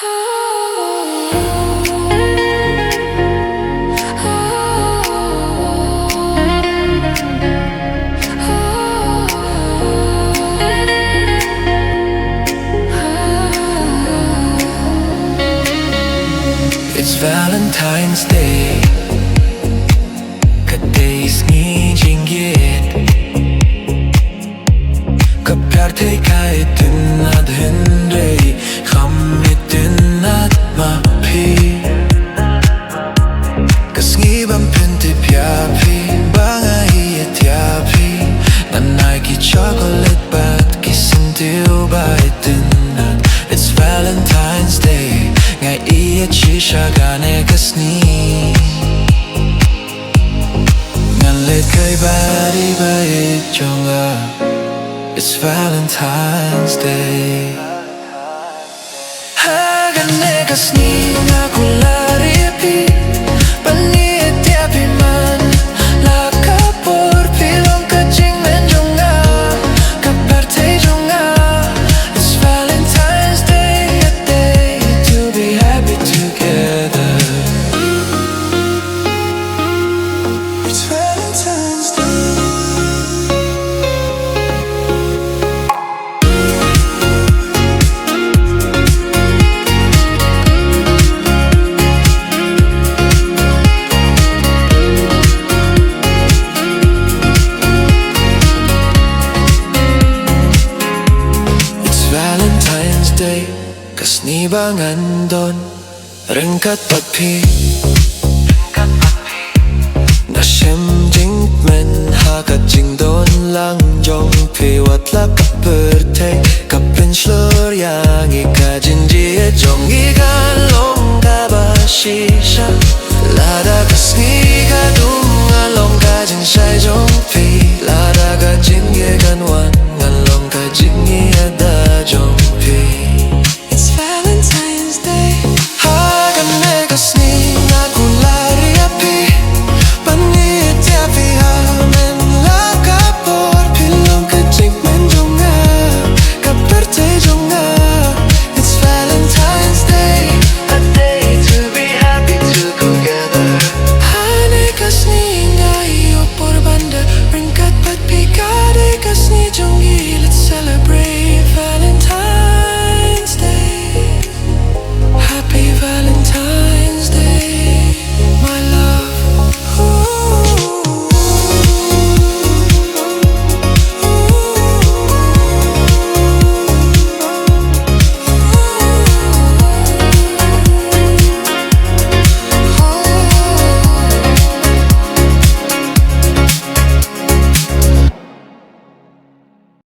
It's Valentine's Day. Kate Sngi Jingieit. Kaperte kai itynnad hindrei. Itynnad mapi. Kasngibam pynti piapi. Banga ieit yapi. Nanai chocolate bat kisintiu itynnad. It's Valentine's Day. Ngai ieit shisha gane kasni. Nganlet kai baieid jong. It's Valentine's Day. Hagane kasni jingkular ipi. Baieid yapi man. Laka por pilong ka jingkmen jonga. Kaparte jonga. It's Valentine's Day, a day to be happy together. It's Valentine's Day. Valentine's Day, kasni bangan don ryngkat papi. Lashim jingkmen hakat jingdon lang jong pi wat la kaperte kapin slur yang ika jingrwai